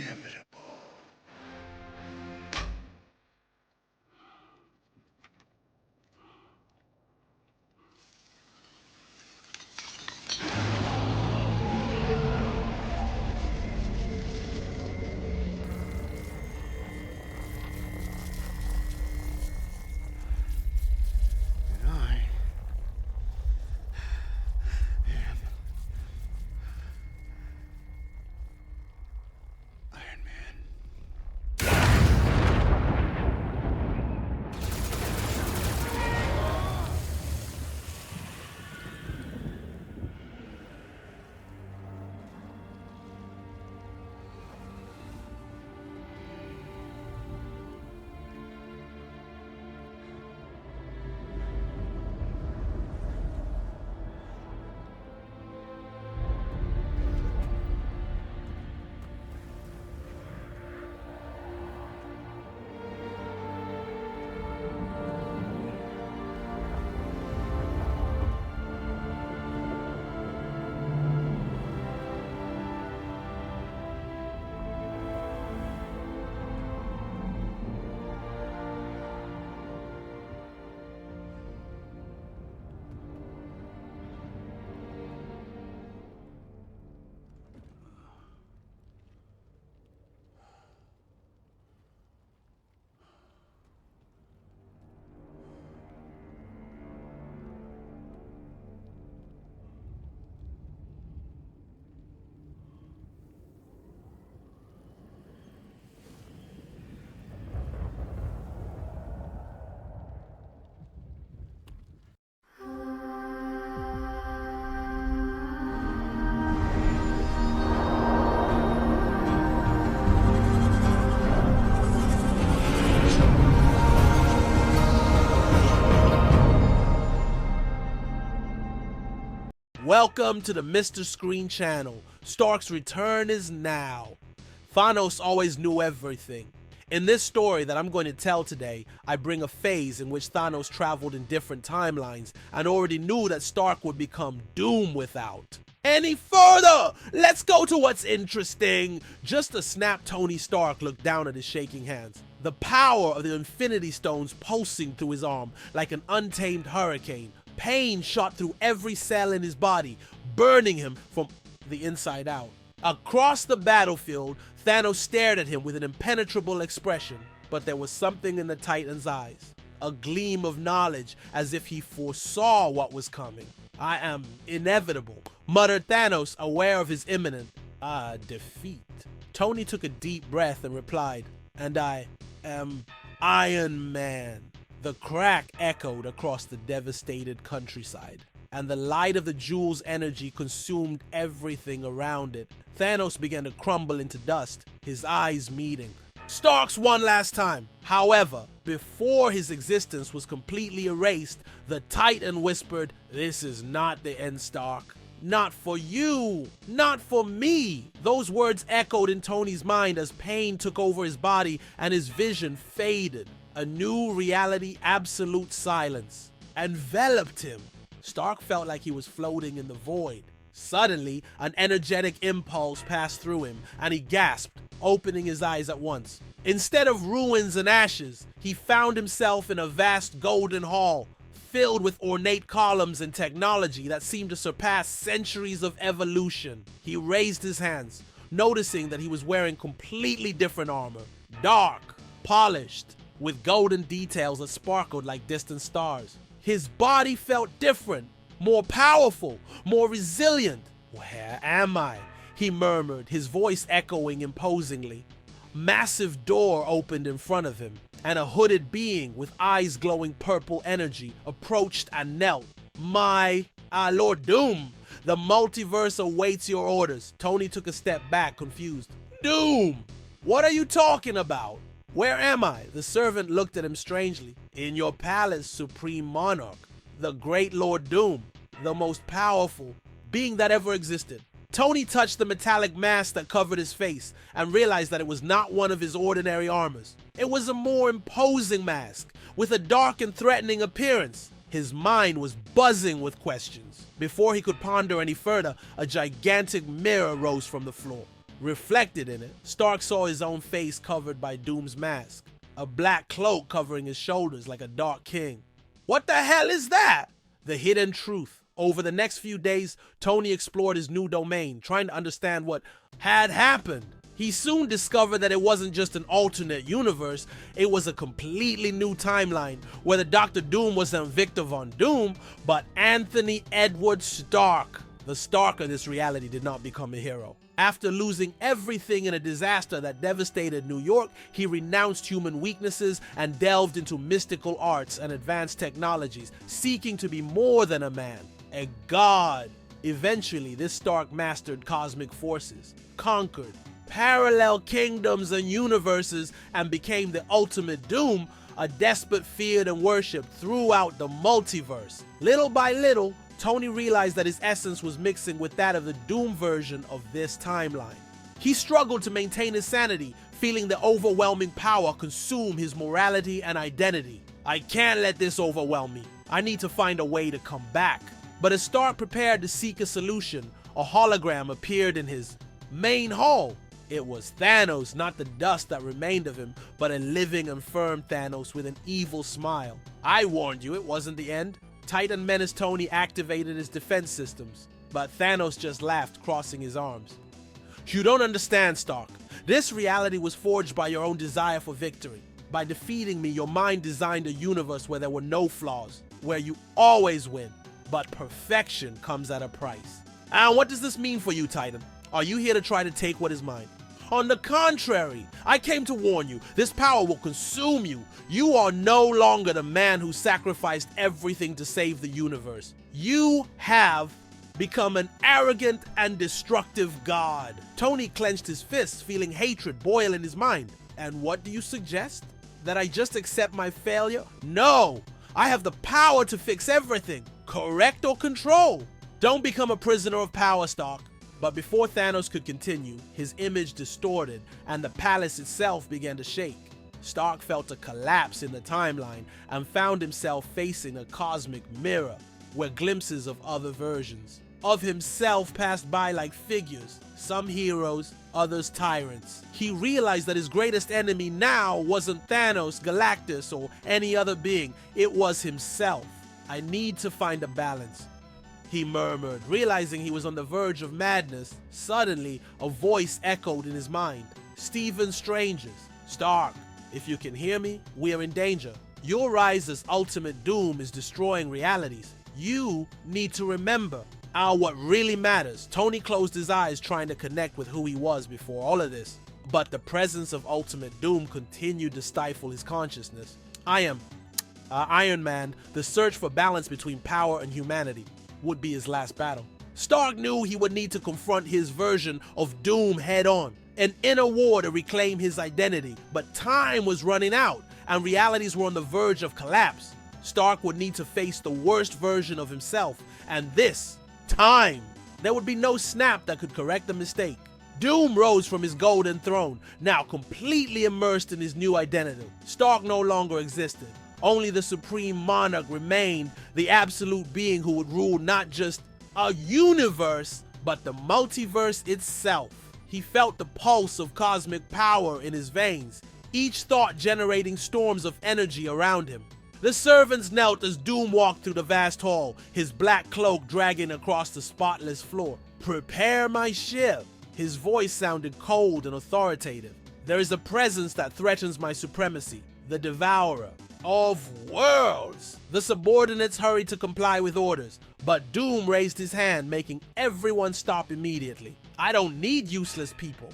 inevitable. And I am Iron Man. Welcome to the Mr. Screen channel. Stark's return is now. Thanos always knew everything. In this story that I'm going to tell today, I bring a phase in which Thanos traveled in different timelines and already knew that Stark would become Doom without. Any further, let's go to what's interesting. Just a snap, Tony Stark looked down at his shaking hands. The power of the Infinity Stones pulsing through his arm like an untamed hurricane. Pain shot through every cell in his body, burning him from the inside out. Across the battlefield, Thanos stared at him with an impenetrable expression, but there was something in the Titan's eyes. A gleam of knowledge, as if he foresaw what was coming. "I am inevitable," muttered Thanos, aware of his imminent, defeat. Tony took a deep breath and replied, "And I am Iron Man." The crack echoed across the devastated countryside, and the light of the jewel's energy consumed everything around it. Thanos began to crumble into dust, his eyes meeting. Stark's one last time. However, before his existence was completely erased, the Titan whispered, "This is not the end, Stark. Not for you, not for me." Those words echoed in Tony's mind as pain took over his body and his vision faded. A new reality, absolute silence, enveloped him. Stark felt like he was floating in the void. Suddenly, an energetic impulse passed through him, and he gasped, opening his eyes at once. Instead of ruins and ashes, he found himself in a vast golden hall, filled with ornate columns and technology that seemed to surpass centuries of evolution. He raised his hands, noticing that he was wearing completely different armor. Dark, polished, with golden details that sparkled like distant stars. His body felt different, more powerful, more resilient. "Where am I?" he murmured, his voice echoing imposingly. Massive door opened in front of him, and a hooded being with eyes glowing purple energy approached and knelt. "My, Lord Doom, the multiverse awaits your orders." Tony took a step back, confused. "Doom? What are you talking about? Where am I?" The servant looked at him strangely. "In your palace, Supreme Monarch, the great Lord Doom, the most powerful being that ever existed." Tony touched the metallic mask that covered his face and realized that it was not one of his ordinary armors. It was a more imposing mask, with a dark and threatening appearance. His mind was buzzing with questions. Before he could ponder any further, a gigantic mirror rose from the floor. Reflected in it, Stark saw his own face covered by Doom's mask, a black cloak covering his shoulders like a dark king. What the hell is that? The hidden truth. Over the next few days, Tony explored his new domain, trying to understand what had happened. He soon discovered that it wasn't just an alternate universe, it was a completely new timeline, where the Dr. Doom wasn't Victor Von Doom, but Anthony Edward Stark. The Stark of this reality did not become a hero. After losing everything in a disaster that devastated New York, he renounced human weaknesses and delved into mystical arts and advanced technologies, seeking to be more than a man, a god. Eventually, this Stark mastered cosmic forces, conquered parallel kingdoms and universes, and became the ultimate Doom, a despot feared and worshipped throughout the multiverse. Little by little, Tony realized that his essence was mixing with that of the Doom version of this timeline. He struggled to maintain his sanity, feeling the overwhelming power consume his morality and identity. I can't let this overwhelm me. I need to find a way to come back. But as Stark prepared to seek a solution, a hologram appeared in his main hall. It was Thanos, not the dust that remained of him, but a living and firm Thanos with an evil smile. I warned you, it wasn't the end. Titan Menace Tony activated his defense systems, but Thanos just laughed, crossing his arms. You don't understand, Stark. This reality was forged by your own desire for victory. By defeating me, your mind designed a universe where there were no flaws, where you always win. But perfection comes at a price. And what does this mean for you, Titan? Are you here to try to take what is mine? On the contrary, I came to warn you, this power will consume you. You are no longer the man who sacrificed everything to save the universe. You have become an arrogant and destructive god. Tony clenched his fists, feeling hatred boil in his mind. And what do you suggest? That I just accept my failure? No! I have the power to fix everything. Correct or control? Don't become a prisoner of power, Stark. But before Thanos could continue, his image distorted and the palace itself began to shake. Stark felt a collapse in the timeline and found himself facing a cosmic mirror where glimpses of other versions of himself passed by like figures, some heroes, others tyrants. He realized that his greatest enemy now wasn't Thanos, Galactus, or any other being. It was himself. I need to find a balance, he murmured, realizing he was on the verge of madness. Suddenly, a voice echoed in his mind. Stephen Strange's. Stark, if you can hear me, we are in danger. Your rise as ultimate Doom is destroying realities. You need to remember what really matters. Tony closed his eyes, trying to connect with who he was before all of this. But the presence of ultimate Doom continued to stifle his consciousness. I am Iron Man. The search for balance between power and humanity would be his last battle. Stark knew he would need to confront his version of Doom head on, an inner war to reclaim his identity. But time was running out, and realities were on the verge of collapse. Stark would need to face the worst version of himself, and this time. There would be no snap that could correct the mistake. Doom rose from his golden throne, now completely immersed in his new identity. Stark no longer existed. Only the supreme monarch remained, the absolute being who would rule not just a universe, but the multiverse itself. He felt the pulse of cosmic power in his veins, each thought generating storms of energy around him. The servants knelt as Doom walked through the vast hall, his black cloak dragging across the spotless floor. Prepare my ship. His voice sounded cold and authoritative. There is a presence that threatens my supremacy, the devourer of worlds. The subordinates hurried to comply with orders, but Doom raised his hand, making everyone stop immediately. I don't need useless people.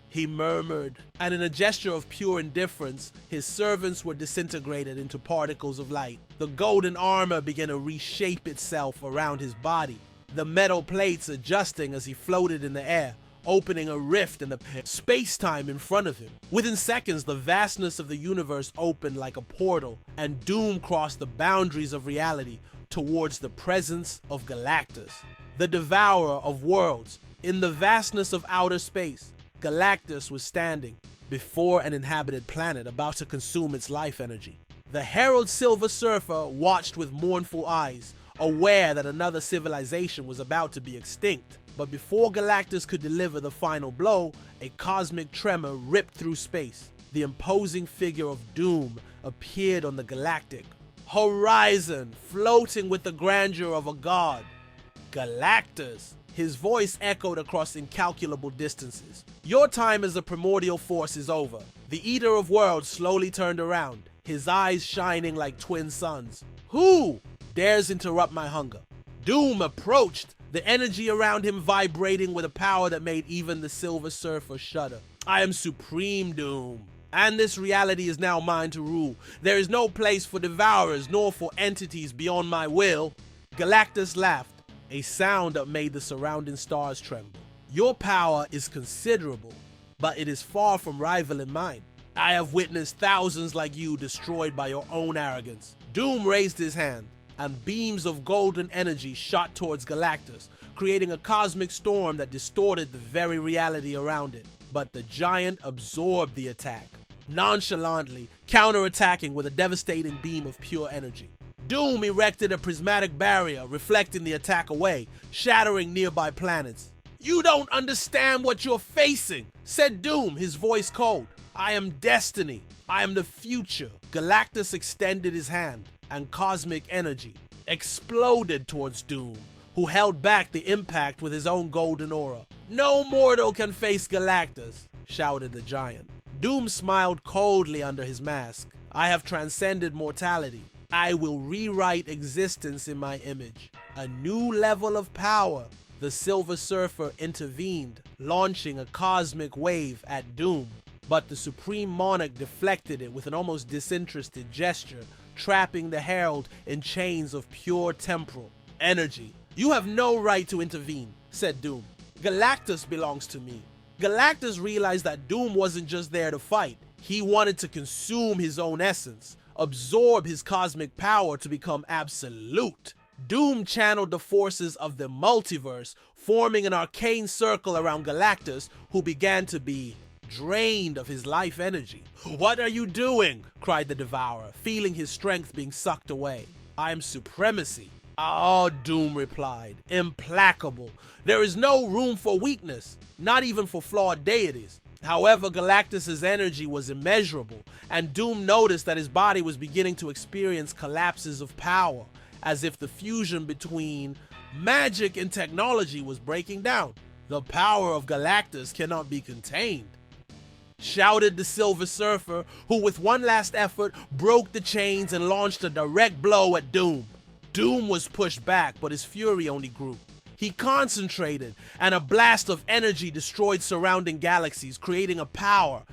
He murmured, and in a gesture of pure indifference, his servants were disintegrated into particles of light. The golden armor began to reshape itself around his body, the metal plates adjusting as he floated in the air, opening a rift in the space-time in front of him. Within seconds, the vastness of the universe opened like a portal, and Doom crossed the boundaries of reality towards the presence of Galactus, the devourer of worlds. In the vastness of outer space, Galactus was standing before an inhabited planet about to consume its life energy. The Herald Silver Surfer watched with mournful eyes, aware that another civilization was about to be extinct. But before Galactus could deliver the final blow, a cosmic tremor ripped through space. The imposing figure of Doom appeared on the galactic horizon, floating with the grandeur of a god. Galactus! His voice echoed across incalculable distances. Your time as a primordial force is over. The Eater of Worlds slowly turned around, his eyes shining like twin suns. Who dares interrupt my hunger? Doom approached, the energy around him vibrating with a power that made even the Silver Surfer shudder. I am Supreme Doom, and this reality is now mine to rule. There is no place for devourers nor for entities beyond my will. Galactus laughed, a sound that made the surrounding stars tremble. Your power is considerable, but it is far from rivaling mine. I have witnessed thousands like you destroyed by your own arrogance. Doom raised his hand, and beams of golden energy shot towards Galactus, creating a cosmic storm that distorted the very reality around it. But the giant absorbed the attack, nonchalantly counterattacking with a devastating beam of pure energy. Doom erected a prismatic barrier, reflecting the attack away, shattering nearby planets. You don't understand what you're facing, said Doom, his voice cold. I am destiny. I am the future. Galactus extended his hand, and cosmic energy exploded towards Doom, who held back the impact with his own golden aura. No mortal can face Galactus, shouted the giant. Doom smiled coldly under his mask. I have transcended mortality. I will rewrite existence in my image. A new level of power. The Silver Surfer intervened, launching a cosmic wave at Doom. But the Supreme Monarch deflected it with an almost disinterested gesture, trapping the Herald in chains of pure temporal energy. You have no right to intervene, said Doom. Galactus belongs to me. Galactus realized that Doom wasn't just there to fight. He wanted to consume his own essence, absorb his cosmic power to become absolute. Doom channeled the forces of the multiverse, forming an arcane circle around Galactus, who began to be drained of his life energy. What are you doing? Cried the Devourer, feeling his strength being sucked away. I am supremacy. Oh, Doom replied, implacable. There is no room for weakness, not even for flawed deities. However, Galactus's energy was immeasurable, and Doom noticed that his body was beginning to experience collapses of power, as if the fusion between magic and technology was breaking down. The power of Galactus cannot be contained, shouted the Silver Surfer, who with one last effort broke the chains and launched a direct blow at Doom. Doom was pushed back, but his fury only grew. He concentrated, and a blast of energy destroyed surrounding galaxies, creating a power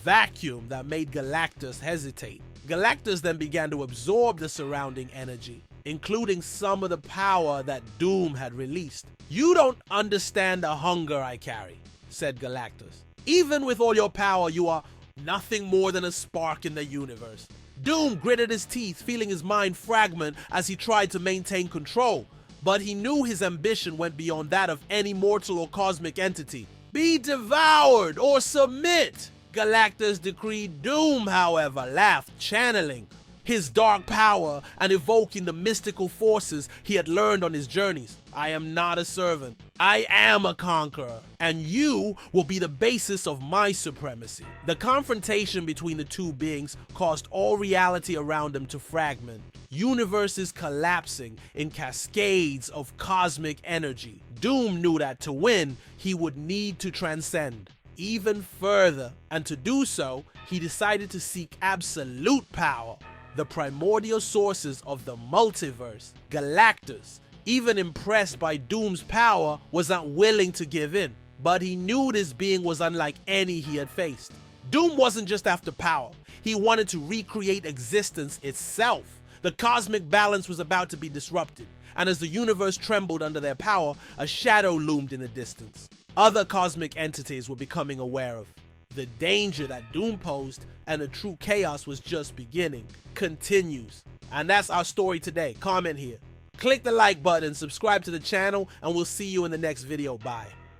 vacuum that made Galactus hesitate. Galactus then began to absorb the surrounding energy, including some of the power that Doom had released. You don't understand the hunger I carry, said Galactus. Even with all your power, you are nothing more than a spark in the universe. Doom gritted his teeth, feeling his mind fragment as he tried to maintain control. But he knew his ambition went beyond that of any mortal or cosmic entity. Be devoured or submit! Galactus decreed. Doom, however, laughed, channeling his dark power and evoking the mystical forces he had learned on his journeys. I am not a servant. I am a conqueror, and you will be the basis of my supremacy. The confrontation between the two beings caused all reality around them to fragment, universes collapsing in cascades of cosmic energy. Doom knew that to win, he would need to transcend even further, and to do so, he decided to seek absolute power. The primordial sources of the multiverse, Galactus, even impressed by Doom's power, was not willing to give in. But he knew this being was unlike any he had faced. Doom wasn't just after power. He wanted to recreate existence itself. The cosmic balance was about to be disrupted, and as the universe trembled under their power, a shadow loomed in the distance. Other cosmic entities were becoming aware of the danger that Doom posed, and the true chaos was just beginning. Continues. And that's our story today. Comment here. Click the like button, subscribe to the channel, and we'll see you in the next video. Bye.